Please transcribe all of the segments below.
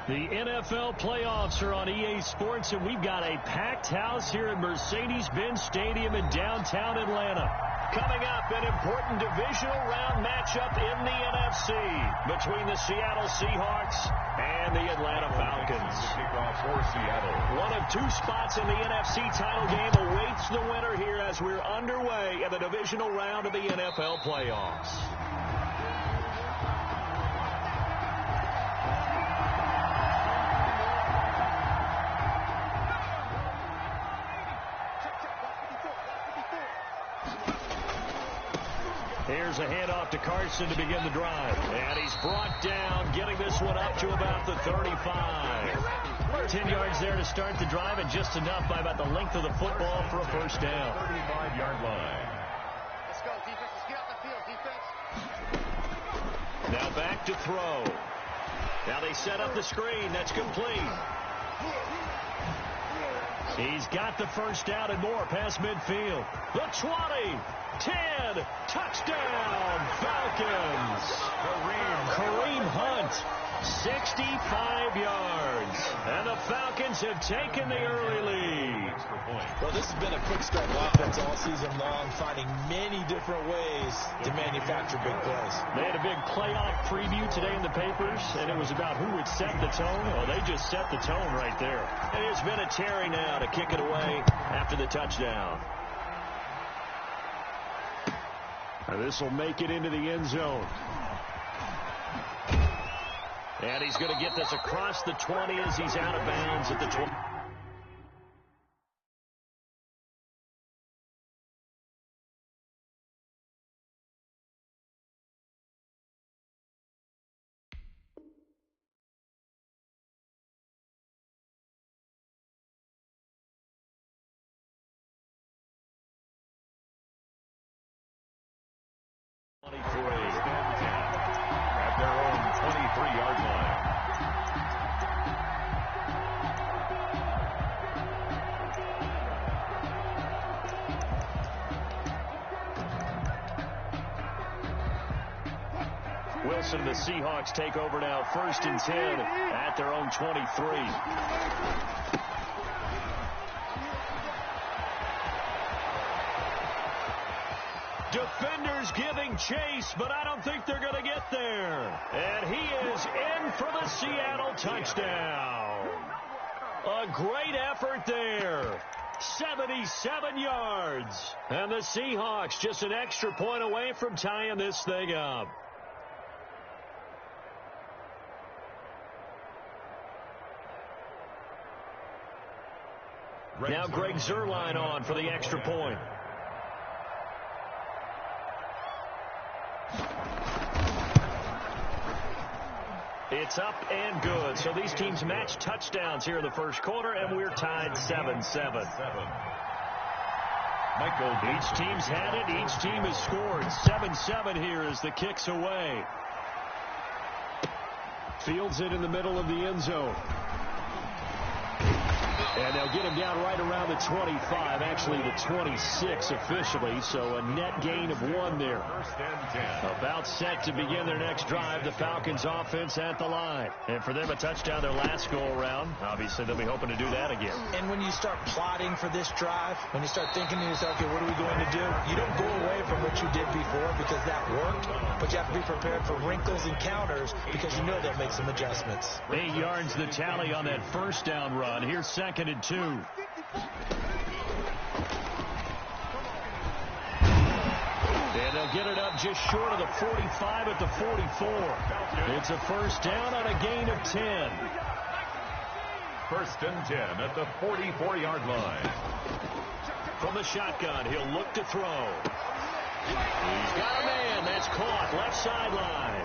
The NFL playoffs are on EA Sports, and we've got a packed house here at Mercedes-Benz Stadium in downtown Atlanta. Coming up, an important divisional round matchup in the NFC between the Seattle Seahawks and the Atlanta Falcons. One of two spots in the NFC title game awaits the winner here as we're underway in the divisional round of the NFL playoffs. Here's a handoff to Carson to begin the drive. And he's brought down, getting this one up to about the 35. 10 yards there to start the drive, and just enough by about the length of the football for a first down. 35-yard line. Let's go, defense. Let's get off the field, defense. Now back to throw. Now they set up the screen. That's complete. He's got the first down and more past midfield. The 20. 10, touchdown, Falcons. Kareem Hunt, 65 yards. And the Falcons have taken the early lead. Well, this has been a quick start offense all season long, finding many different ways to manufacture big plays. They had a big playoff preview today in the papers, and it was about who would set the tone. Well, they just set the tone right there. And it's been a Terry now to kick it away after the touchdown. And this will make it into the end zone. And he's going to get this across the 20 as he's out of bounds at the 20. At their own 23-yard line. Wilson and the Seahawks take over now, 1st and 10 at their own 23. Defenders giving chase, but I don't think they're going to get there. And he is in for the Seattle touchdown. A great effort there. 77 yards. And the Seahawks just an extra point away from tying this thing up. Now Greg Zuerlein on for the extra point. It's up and good. So these teams match touchdowns here in the first quarter, and we're tied 7-7. Each team's had it. Each team has scored. 7-7 here as the kick's away. Fields it in the middle of the end zone. And they'll get him down right around the 25, actually the 26 officially, so a net gain of 1 there. About set to begin their next drive, the Falcons offense at the line. And for them, a touchdown their last go-around. Obviously, they'll be hoping to do that again. And when you start plotting for this drive, when you start thinking to yourself, okay, what are we going to do? You don't go away from what you did before because that worked, but you have to be prepared for wrinkles and counters because you know they'll make some adjustments. 8 yards the tally on that first down run. Here's 2nd and 2. And they'll get it up just short of the 45 at the 44. It's a first down on a gain of 10. 1st and 10 at the 44-yard line. From the shotgun, he'll look to throw. He's got a man. That's caught. Left sideline.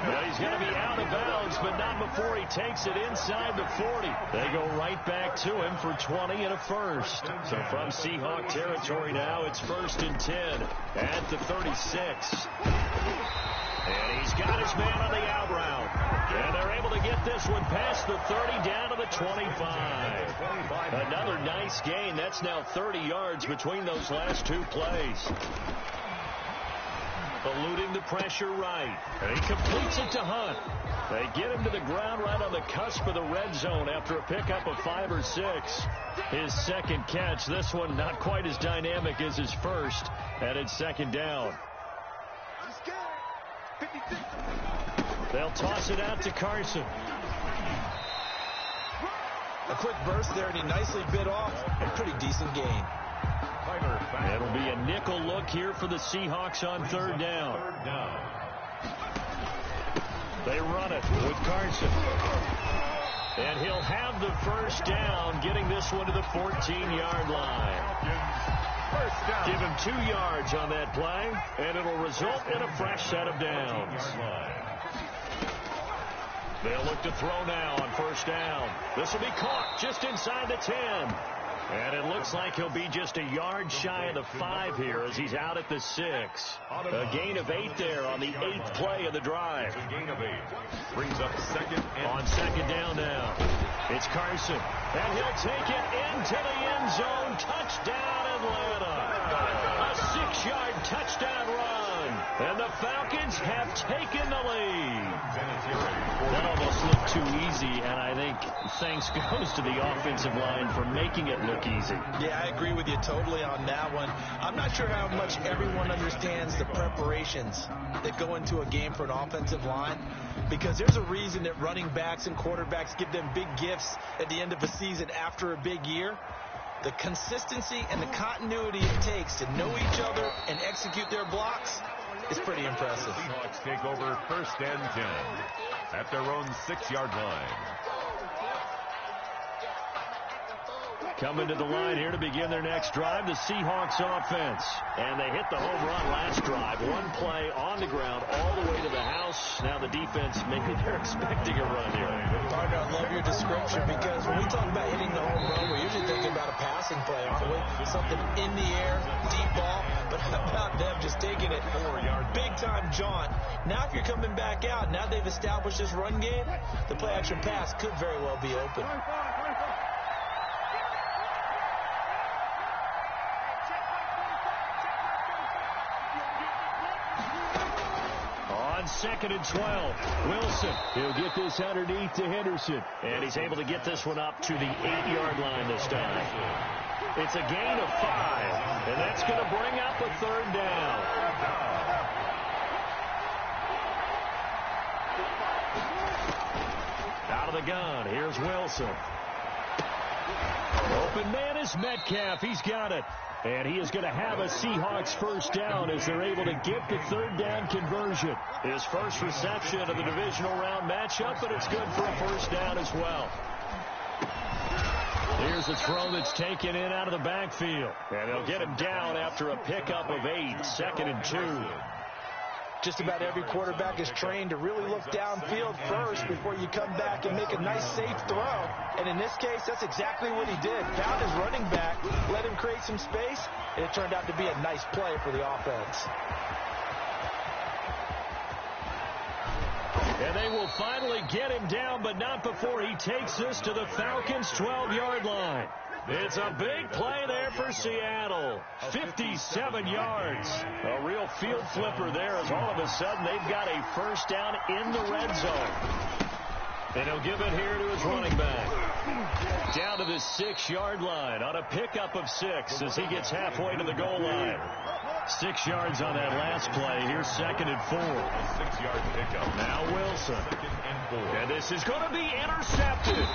Now he's going to be out of bounds, but not before he takes it inside the 40. They go right back to him for 20 and a first. So from Seahawk territory now, it's 1st and 10 at the 36. And he's got his man on the out route. And they're able to get this one past the 30 down to the 25. Another nice gain. That's now 30 yards between those last two plays. eluding the pressure right. And he completes it to Hunt. They get him to the ground right on the cusp of the red zone after a pickup of 5 or 6. His second catch, this one not quite as dynamic as his first, and it's second down. They'll toss it out to Carson. A quick burst there, and he nicely bit off a pretty decent gain. It'll be a nickel look here for the Seahawks on third down. They run it with Carson. And he'll have the first down, getting this one to the 14-yard line. Give him 2 yards on that play, and it'll result in a fresh set of downs. They'll look to throw now on first down. This will be caught just inside the 10. And it looks like he'll be just a yard shy of the 5 here as he's out at the 6. A gain of 8 there on the 8th play of the drive. A gain of 8 brings up second and on second down now. It's Carson. And he'll take it into the end zone. Touchdown, Atlanta. A 6-yard touchdown run. And the Falcons have taken the lead. That almost looked too easy, and I think thanks goes to the offensive line for making it look easy. Yeah, I agree with you totally on that one. I'm not sure how much everyone understands the preparations that go into a game for an offensive line, because there's a reason that running backs and quarterbacks give them big gifts at the end of a season after a big year. The consistency and the continuity it takes to know each other and execute their blocks is pretty impressive. Seahawks take over first and 10 at their own 6-yard line. Coming to the line here to begin their next drive, the Seahawks offense. And they hit the home run last drive. One play on the ground all the way to the house. Now the defense, maybe they're expecting a run here. Partner, I love your description, because when we talk about hitting the home run, we're usually thinking about a passing play, aren't we? Something in the air, deep ball. But how about them just taking it big-time jaunt? Now if you're coming back out, now they've established this run game, the play-action pass could very well be open. Second and 12. Wilson, he'll get this underneath to Henderson. And he's able to get this one up to the 8-yard line this time. It's a gain of 5. And that's going to bring up a third down. Out of the gun. Here's Wilson. Open man is Metcalf. He's got it. And he is going to have a Seahawks first down as they're able to get the third down conversion. His first reception of the divisional round matchup, but it's good for a first down as well. Here's a throw that's taken in out of the backfield. And they'll get him down after a pickup of 8, second and 2. Just about every quarterback is trained to really look downfield first before you come back and make a nice, safe throw. And in this case, that's exactly what he did. Found his running back, let him create some space, and it turned out to be a nice play for the offense. And they will finally get him down, but not before he takes this to the Falcons' 12-yard line. It's a big play there for Seattle. 57 yards. A real field flipper there as all of a sudden they've got a first down in the red zone. And he'll give it here to his running back. Down to the 6-yard line on a pickup of 6 as he gets halfway to the goal line. 6 yards on that last play. Here's second and 4. 6-yard pickup. Now Wilson. Second and 4. And this is going to be intercepted.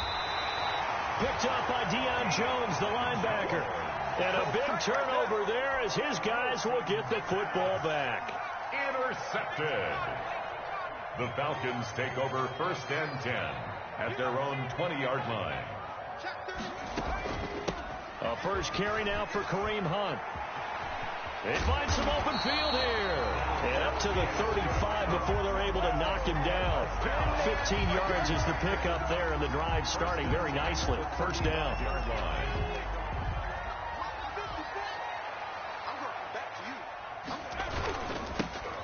Picked up by Deion Jones, the linebacker. And a big turnover there as his guys will get the football back. Intercepted. The Falcons take over first and 10 at their own 20-yard line. A first carry now for Kareem Hunt. They find some open field here. And up to the 35 before they're able to knock him down. 15 yards is the pickup there, and the drive starting very nicely. First down.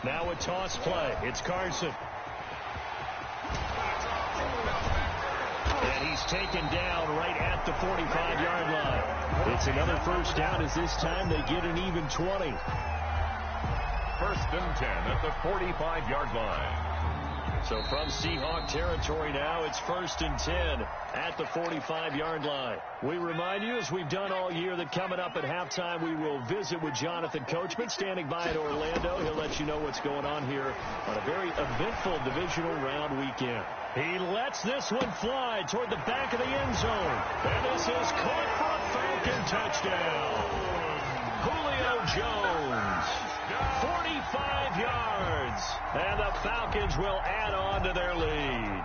Now a toss play. It's Carson. And he's taken down right at the 45-yard line. It's another first down as this time they get an even 20. First and 10 at the 45-yard line. So from Seahawk territory now, it's 1st and 10 at the 45-yard line. We remind you, as we've done all year, that coming up at halftime, we will visit with Jonathan Coachman, standing by in Orlando. He'll let you know what's going on here on a very eventful divisional round weekend. He lets this one fly toward the back of the end zone. And this is caught for a Falcon touchdown. Julio Jones, 45 yards. And the Falcons will add on to their lead.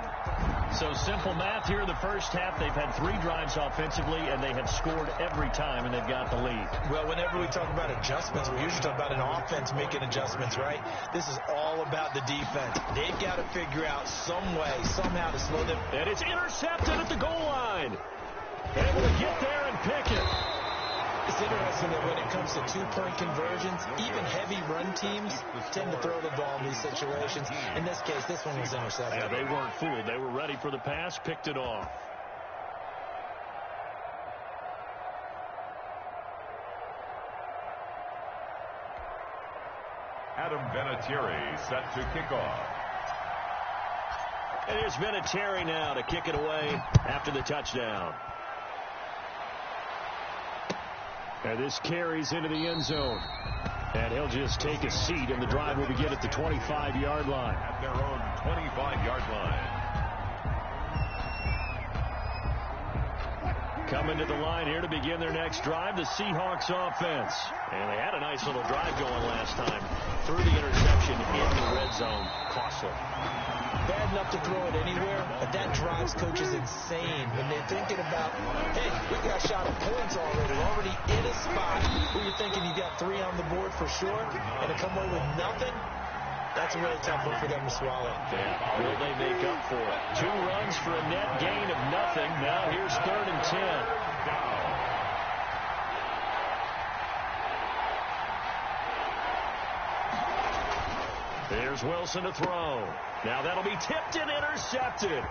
So simple math here in the first half. They've had 3 drives offensively, and they have scored every time, and they've got the lead. Well, whenever we talk about adjustments, we usually talk about an offense making adjustments, right? This is all about the defense. They've got to figure out some way, somehow to slow them. And it's intercepted at the goal line. Able to get there and pick it. It's interesting that when it comes to 2-point conversions, even heavy run teams tend to throw the ball in these situations. In this case, this one was intercepted. Yeah, they weren't fooled. They were ready for the pass, picked it off. Adam Vinatieri set to kick off. And here's Vinatieri now to kick it away after the touchdown. And this carries into the end zone. And he'll just take a seat, and the drive will begin at the 25-yard line. At their own 25-yard line. Coming to the line here to begin their next drive, the Seahawks offense. And they had a nice little drive going last time. Through the interception in the red zone. Costly. Bad enough to throw it anywhere, but that drives coaches insane when they're thinking about, hey, we got shot at points already. We're already in a spot where you're thinking you got 3 on the board for sure, and to come away with nothing, that's a really tough one for them to swallow. Yeah, will they make up for it? 2 runs for a net gain of nothing. Now here's 3rd and 10. There's Wilson to throw. Now that'll be tipped and intercepted.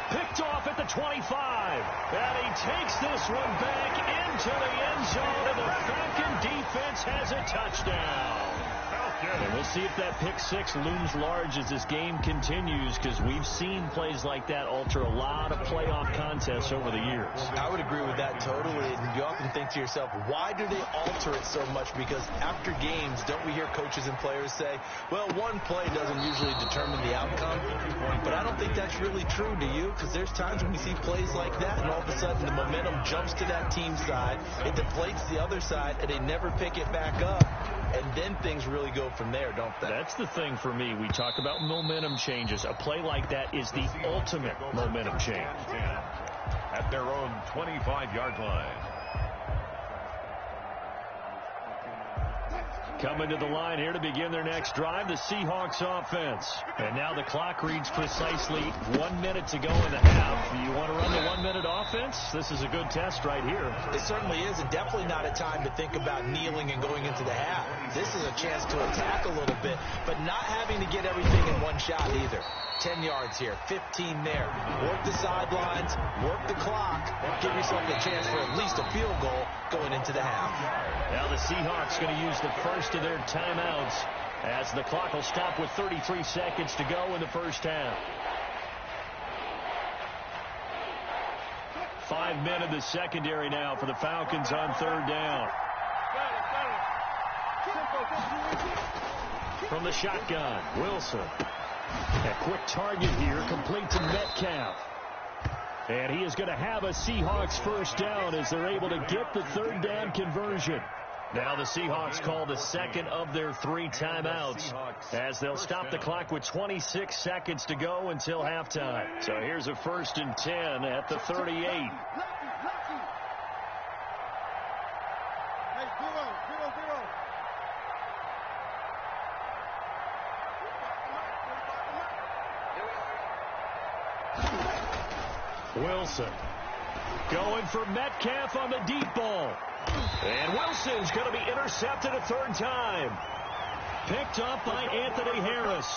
Picked off at the 25. And he takes this one back into the end zone, and the Falcon defense has a touchdown. And we'll see if that pick 6 looms large as this game continues, because we've seen plays like that alter a lot of playoff contests over the years. I would agree with that totally. And you often think to yourself, why do they alter it so much? Because after games, don't we hear coaches and players say, well, one play doesn't usually determine the outcome. But I don't think that's really true, do you? Because there's times when we see plays like that, and all of a sudden the momentum jumps to that team side, it deflates the other side, and they never pick it back up. And then things really go from there, don't they? That's the thing for me. We talk about momentum changes. A play like that is the ultimate momentum change. At their own 25-yard line. Coming to the line here to begin their next drive, the Seahawks offense. And now the clock reads precisely 1 minute to go in the half. You want to run the 1-minute offense? This is a good test right here. It certainly is, and definitely not a time to think about kneeling and going into the half. This is a chance to attack a little bit, but not having to get everything in one shot either. 10 yards here, 15 there. Work the sidelines, work the clock, give yourself a chance for at least a field goal going into the half. Now the Seahawks going to use the first of their timeouts as the clock will stop with 33 seconds to go in the first half. 5 men in the secondary now for the Falcons on 3rd down. From the shotgun, Wilson. A quick target here, complete to Metcalf. And he is going to have a Seahawks first down as they're able to get the 3rd down conversion. Now the Seahawks call the second of their 3 timeouts as they'll stop the clock with 26 seconds to go until halftime. So here's a 1st and 10 at the 38. Wilson going for Metcalf on the deep ball. And Wilson's going to be intercepted a 3rd time. Picked up by Anthony Harris.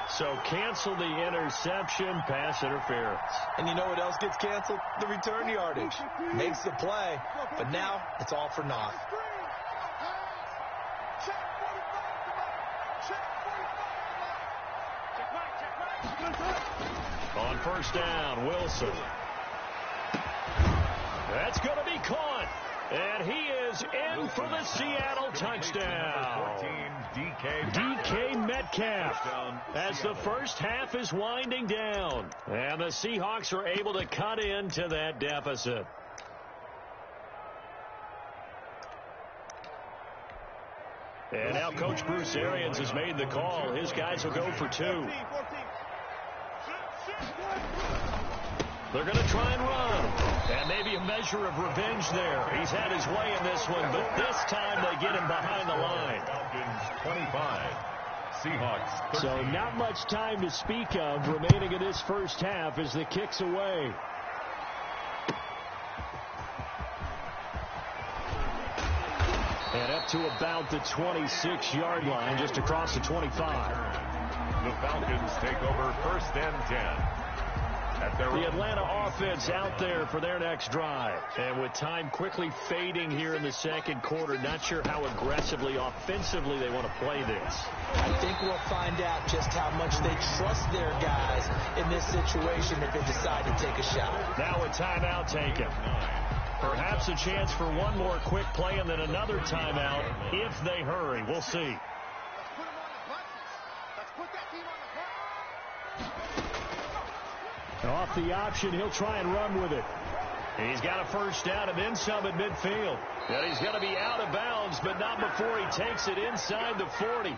So cancel the interception, pass interference. And you know what else gets canceled? The return yardage. Makes the play, but now it's all for naught. On first down, Wilson. That's going to be caught. And he is in for the Seattle touchdown. DK Metcalf as the first half is winding down. And the Seahawks are able to cut into that deficit. And now Coach Bruce Arians has made the call. His guys will go for two. They're going to try and run. And maybe a measure of revenge there. He's had his way in this one, but this time they get him behind the line. Falcons 25, Seahawks 13. So not much time to speak of remaining in this first half as the kick's away. And up to about the 26-yard line, just across the 25. The Falcons take over first and 10. The Atlanta offense out there for their next drive. And with time quickly fading here in the second quarter, not sure how aggressively, offensively they want to play this. I think we'll find out just how much they trust their guys in this situation if they decide to take a shot. Now a timeout taken. Perhaps a chance for one more quick play and then another timeout if they hurry. We'll see. Let's put them on the buses. Let's put that team on the bus. Off the option, he'll try and run with it. He's got a first down and then some at midfield. And he's going to be out of bounds, but not before he takes it inside the 40.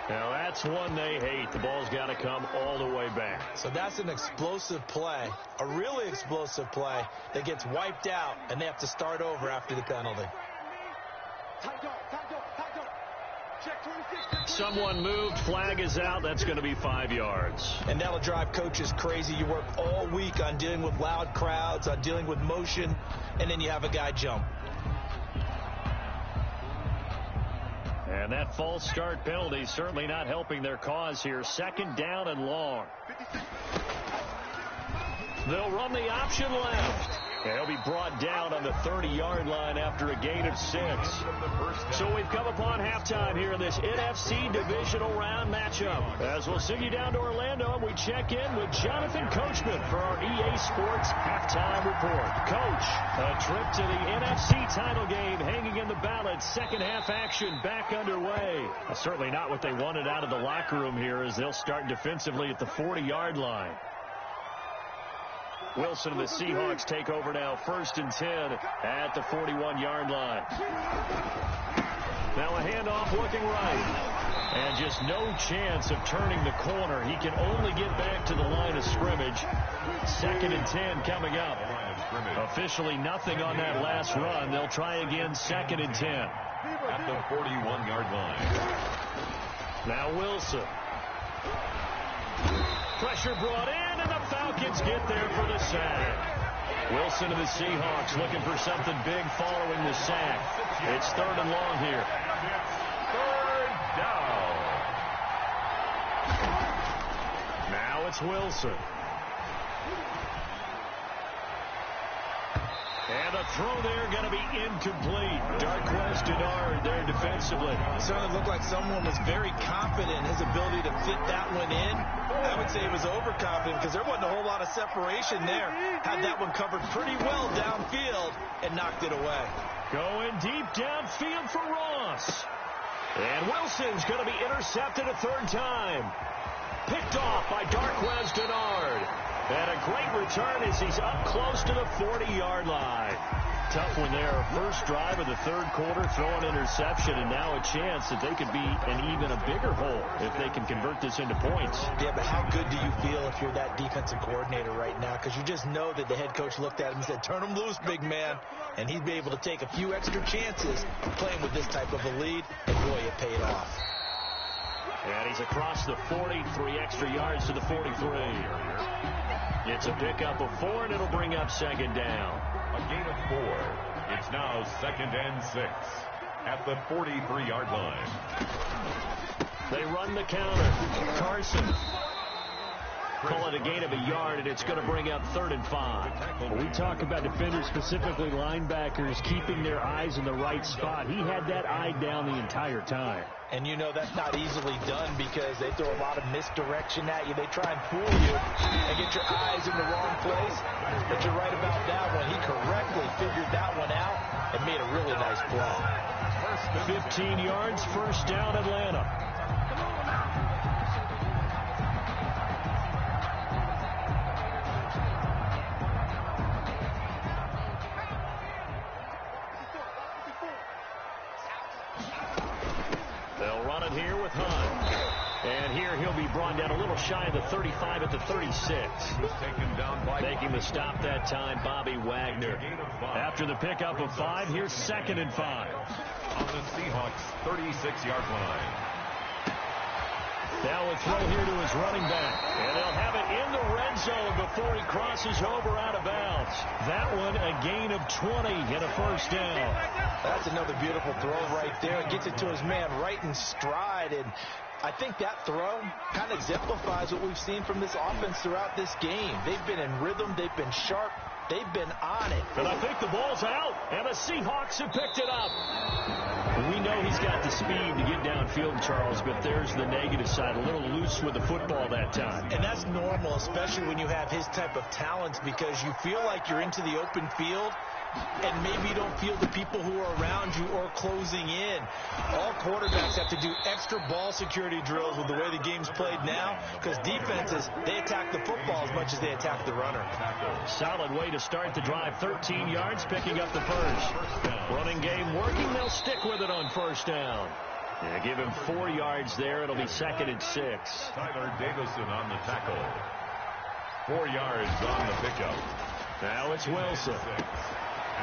Now that's one they hate. The ball's got to come all the way back. So that's an explosive play, a really explosive play that gets wiped out, and they have to start over after the penalty. Someone moved, flag is out, that's going to be 5 yards. And that'll drive coaches crazy. You work all week on dealing with loud crowds, on dealing with motion, and then you have a guy jump. And that false start penalty certainly not helping their cause here. Second down and long. They'll run the option left. He'll be brought down on the 30-yard line after a gain of 6. So we've come upon halftime here in this NFC divisional round matchup. As we'll send you down to Orlando, and we check in with Jonathan Coachman for our EA Sports halftime report. Coach, a trip to the NFC title game hanging in the balance. Second half action back underway. Certainly not what they wanted out of the locker room here as they'll start defensively at the 40-yard line. Wilson and the Seahawks take over now, 1st and 10 at the 41-yard line. Now a handoff looking right. And just no chance of turning the corner. He can only get back to the line of scrimmage. 2nd and 10 coming up. Officially nothing on that last run. They'll try again, 2nd and 10. At the 41-yard line. Now Wilson. Pressure brought in, and the Falcons get there for the sack. Wilson and the Seahawks looking for something big following the sack. It's 3rd and long here. 3rd down. Now it's Wilson. And the throw there going to be incomplete. Darquez Denard there defensively. It certainly looked like someone was very confident in his ability to fit that one in. I would say he was overconfident because there wasn't a whole lot of separation there. Had that one covered pretty well downfield and knocked it away. Going deep downfield for Ross. And Wilson's going to be intercepted a 3rd time. Picked off by Darquez Denard. And a great return as he's up close to the 40-yard line. Tough one there. First drive of the 3rd quarter, throwing interception, and now a chance that they could be in even a bigger hole if they can convert this into points. Yeah, but how good do you feel if you're that defensive coordinator right now? Because you just know that the head coach looked at him and said, turn him loose, big man. And he'd be able to take a few extra chances playing with this type of a lead, and boy, it paid off. And he's across the 40, 3 extra yards to the 43. It's a pickup of 4, and it'll bring up 2nd down. A gain of 4. It's now 2nd and 6 at the 43-yard line. They run the counter. Carson. Call it a gain of a yard, and it's going to bring up 3rd and 5. When we talk about defenders, specifically linebackers, keeping their eyes in the right spot, he had that eye down the entire time. And you know that's not easily done because they throw a lot of misdirection at you. They try and fool you and get your eyes in the wrong place. But you're right about that one. He correctly figured that one out and made a really nice play. 15 yards, 1st down, Atlanta. They'll run it here with Hunt. And here he'll be brought down a little shy of the 35 at the 36. Making the stop that time, Bobby Wagner. After the pickup of 5, here's 2nd and 5. On the Seahawks' 36-yard line. Now a throw here to his running back. And they'll have it in the red zone before he crosses over out of bounds. That one a gain of 20 and a 1st down. That's another beautiful throw right there. It gets it to his man right in stride. And I think that throw kind of exemplifies what we've seen from this offense throughout this game. They've been in rhythm. They've been sharp. They've been on it. And I think the ball's out, and the Seahawks have picked it up. We know he's got the speed to get downfield, Charles, but there's the negative side. A little loose with the football that time. And that's normal, especially when you have his type of talents, because you feel like you're into the open field, and maybe you don't feel the people who are around you or closing in. All quarterbacks have to do extra ball security drills with the way the game's played now, because defenses, they attack the football as much as they attack the runner. Solid way to start the drive. 13 yards, picking up the 1st. Running game working. They'll stick with it on 1st down. Yeah, give him 4 yards there. It'll be 2nd and 6. Tyler Davison on the tackle. 4 yards on the pickup. Now it's Wilson.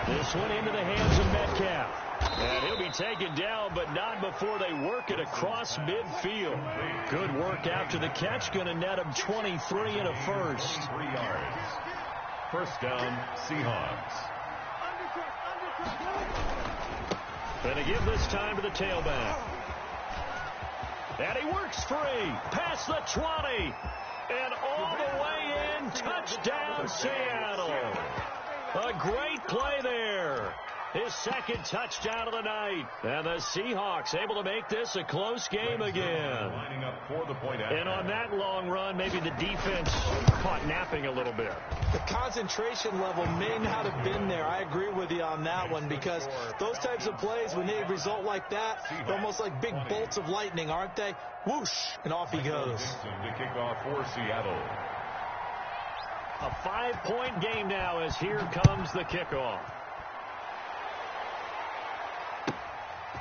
This one into the hands of Metcalf. And he'll be taken down, but not before they work it across midfield. Good work after the catch. Going to net him 23 and a 1st. 3 yards. 1st down, Seahawks. And to give this time to the tailback. And he works free. Past the 20. And all the way in. Touchdown, Seattle. A great play there. His 2nd touchdown of the night. And the Seahawks able to make this a close game again. Lining up for the point and on that long run, maybe the defense caught napping a little bit. The concentration level may not have been there. I agree with you on that one, because those types of plays, when they result like that, they're almost like big bolts of lightning, aren't they? Whoosh, and off he goes. To kick off for Seattle. A 5-point game now as here comes the kickoff.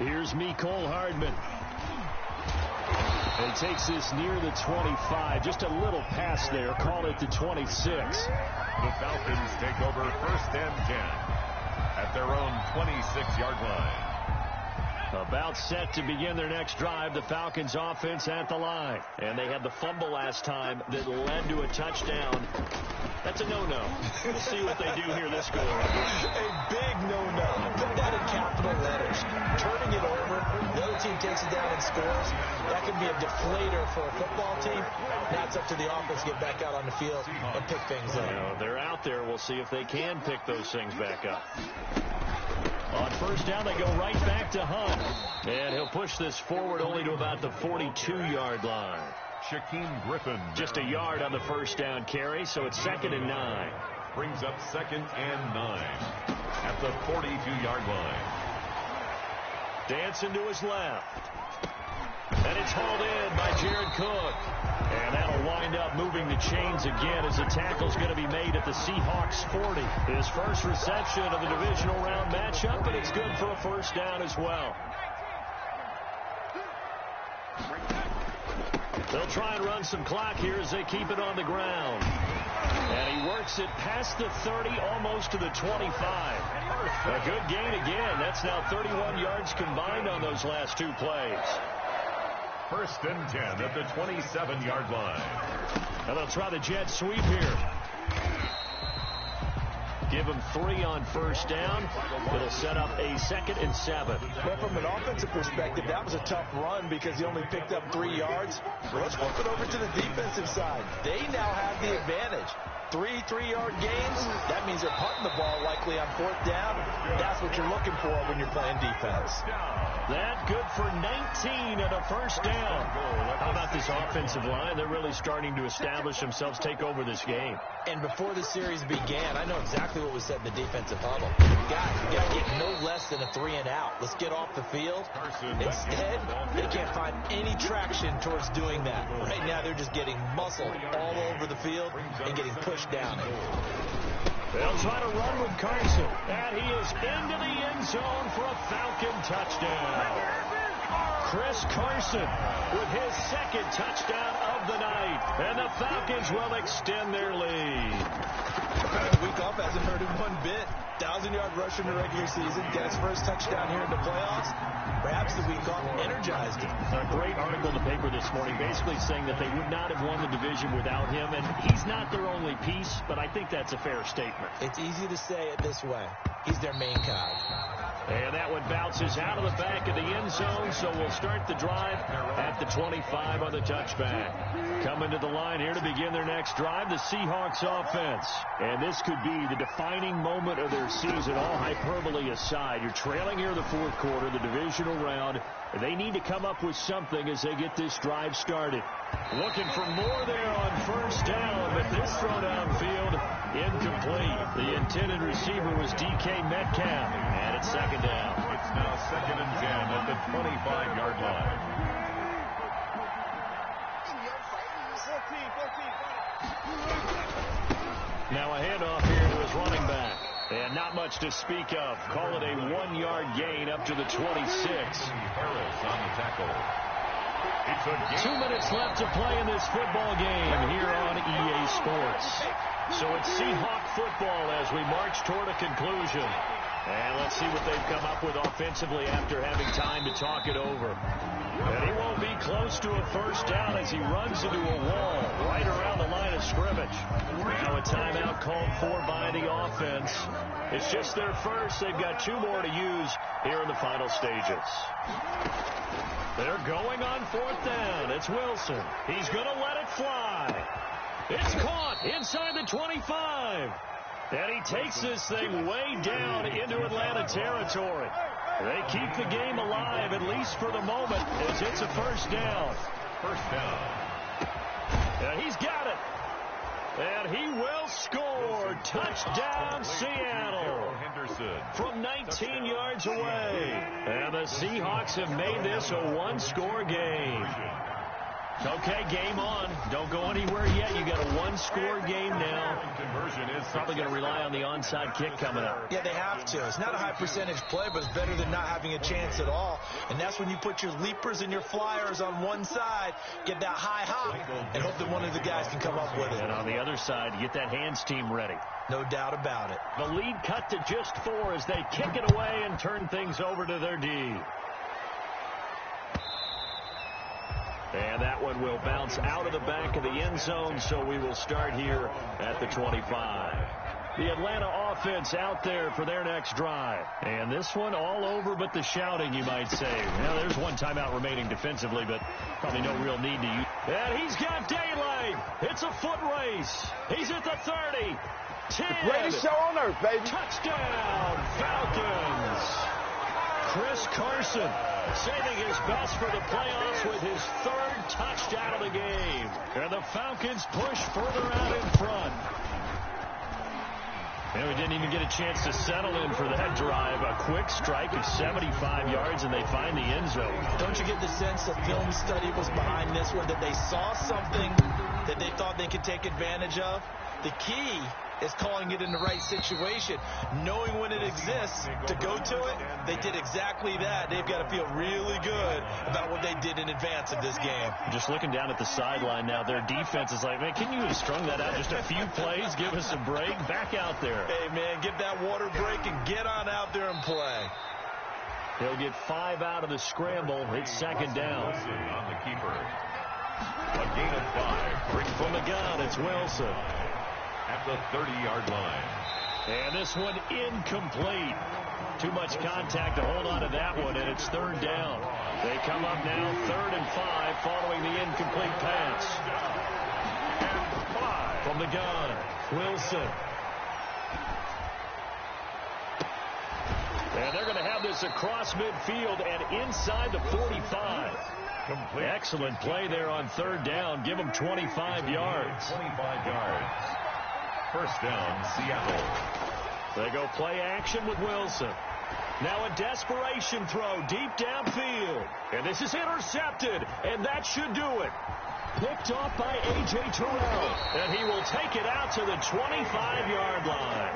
Here's Mecole Hardman. And takes this near the 25. Just a little pass there. Call it the 26. The Falcons take over 1st and 10 at their own 26-yard line. About set to begin their next drive. The Falcons offense at the line. And they had the fumble last time that led to a touchdown. That's a no-no. We'll see what they do here this go around. A big no-no. Put that in capital letters. Turning it over, the other team takes it down and scores. That can be a deflator for a football team. Now it's up to the offense to get back out on the field and pick things up. You know, they're out there. We'll see if they can pick those things back up. On 1st down, they go right back to Hunt. And he'll push this forward only to about the 42-yard line. Shaquem Griffin. Just a yard on the 1st down carry, so it's 2nd and 9. Brings up 2nd and 9 at the 42-yard line. Dancing to his left. And it's hauled in by Jared Cook. And that'll wind up moving the chains again as the tackle's going to be made at the Seahawks 40. His first reception of the divisional round matchup, but it's good for a 1st down as well. They'll try and run some clock here as they keep it on the ground. And he works it past the 30, almost to the 25. A good gain again. That's now 31 yards combined on those last 2 plays. 1st and 10 at the 27-yard line. And they'll try the jet sweep here. Give him 3 on first down. It'll set up a 2nd and 7. Well, from an offensive perspective, that was a tough run because he only picked up 3 yards. Well, let's flip it over to the defensive side. They now have the advantage. 3 3-yard gains, that means they're punting the ball likely on 4th down. That's what you're looking for when you're playing defense. That good for 19 and a first down. How about this offensive line? They're really starting to establish themselves, take over this game. And before the series began, I know exactly what was said in the defensive huddle. Guys, we got to get no less than a 3 and out. Let's get off the field. Instead, they can't find any traction towards doing that. Right now, they're just getting muscled all over the field and getting pushed down it. They'll try to run with Carson. And he is into the end zone for a Falcon touchdown. Chris Carson with his 2nd touchdown of the night. And the Falcons will extend their lead. Week off hasn't hurt him one bit. 1,000-yard rush in the regular season. Get his first touchdown here in the playoffs. Perhaps the week off energized him. A great article in the paper this morning basically saying that they would not have won the division without him. And he's not their only piece, but I think that's a fair statement. It's easy to say it this way. He's their main guy. And that one bounces out of the back of the end zone, so we'll start the drive at the 25 on the touchback. Coming to the line here to begin their next drive, the Seahawks offense. And this could be the defining moment of their season, all hyperbole aside. You're trailing here in the 4th quarter, the divisional round. They need to come up with something as they get this drive started. Looking for more there on first down, but this throw downfield incomplete. The intended receiver was DK Metcalf, and it's 2nd down. It's now 2nd and 10 at the 25-yard line. Now a handoff here to his running back. And not much to speak of. Call it a 1-yard gain up to the 26. Harris on the tackle. 2 minutes left to play in this football game here on EA Sports. So it's Seahawk football as we march toward a conclusion. And let's see what they've come up with offensively after having time to talk it over. And he won't be close to a first down as he runs into a wall right around the line of scrimmage. Now a timeout called for by the offense. It's just their first. They've got 2 more to use here in the final stages. They're going on 4th down. It's Wilson. He's going to let it fly. It's caught inside the 25. And he takes this thing way down into Atlanta territory. They keep the game alive, at least for the moment, as it's a first down. First down. And he's got it. And he will score. Touchdown, Seattle. From 19 yards away. And the Seahawks have made this a 1-score game. Okay, game on. Don't go anywhere yet. You got a 1-score game now. Conversion is probably going to rely on the onside kick coming up. Yeah, they have to. It's not a high percentage play, but it's better than not having a chance at all. And that's when you put your leapers and your flyers on one side, get that high hop, and hope that one of the guys can come up with it. And on the other side, you get that hands team ready. No doubt about it. The lead cut to just 4 as they kick it away and turn things over to their D. And that one will bounce out of the back of the end zone, so we will start here at the 25. The Atlanta offense out there for their next drive. And this one all over but the shouting, you might say. Now, there's one timeout remaining defensively, but probably no real need to use. And he's got daylight. It's a foot race. He's at the 30. 10. Greatest show on earth, baby. Touchdown, Falcons. Chris Carson saving his best for the playoffs with his 3rd touchdown of the game. And the Falcons push further out in front. And we didn't even get a chance to settle in for that drive. A quick strike of 75 yards, and they find the end zone. Don't you get the sense a film study was behind this one, that they saw something that they thought they could take advantage of? The key is calling it in the right situation, knowing when it exists to go to it. They did exactly that. They've got to feel really good about what they did in advance of this game. Just looking down at the sideline now, their defense is like, man, can you have strung that out just a few plays? Give us a break. Back out there. Hey, man, get that water break and get on out there and play. He'll get 5 out of the scramble. It's 2nd down. On the keeper. A gain of 5. From the gun, it's Wilson. At the 30-yard line. And this one incomplete. Too much contact to hold on to that one, and it's third down. They come up now 3rd and 5 following the incomplete pass. From the gun, Wilson. And they're going to have this across midfield and inside the 45. Complete. Excellent play there on 3rd down. Give them 25 yards. 25 yards. First down, Seattle. They go play action with Wilson. Now a desperation throw deep downfield. And this is intercepted. And that should do it. Picked off by A.J. Terrell. And he will take it out to the 25-yard line.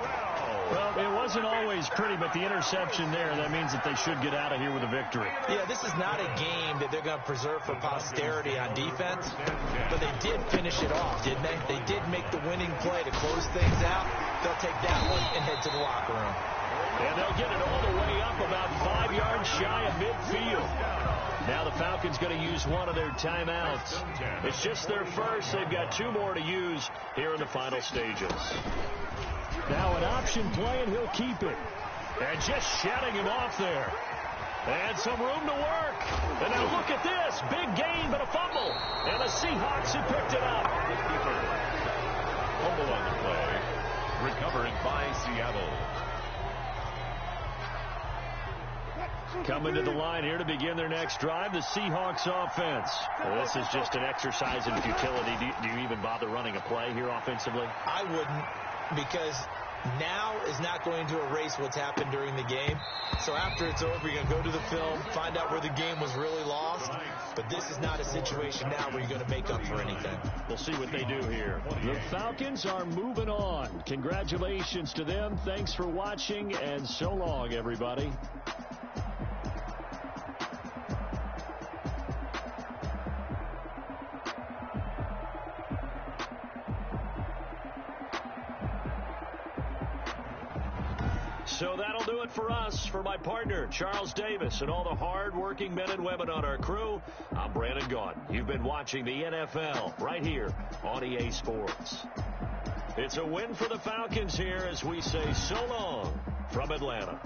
Well, it wasn't always pretty, but the interception there, that means that they should get out of here with a victory. Yeah, this is not a game that they're going to preserve for posterity on defense, but they did finish it off, didn't they? They did make the winning play to close things out. They'll take that one and head to the locker room. And they'll get it all the way up about 5 yards shy of midfield. Now the Falcons going to use one of their timeouts. It's just their first. They've got 2 more to use here in the final stages. Now an option play, and he'll keep it. And just shutting him off there. And some room to work. And now look at this. Big gain, but a fumble. And the Seahawks have picked it up. Fumble on the play. Recovered by Seattle. Coming to the line here to begin their next drive, the Seahawks offense. Well, this is just an exercise in futility. Do you even bother running a play here offensively? I wouldn't, because now is not going to erase what's happened during the game. So after it's over, you're going to go to the film, find out where the game was really lost. But this is not a situation now where you're going to make up for anything. We'll see what they do here. The Falcons are moving on. Congratulations to them. Thanks for watching, and so long, everybody. So that'll do it for us. For my partner, Charles Davis, and all the hard-working men and women on our crew, I'm Brandon Gaunt. You've been watching the NFL right here on EA Sports. It's a win for the Falcons here as we say so long from Atlanta.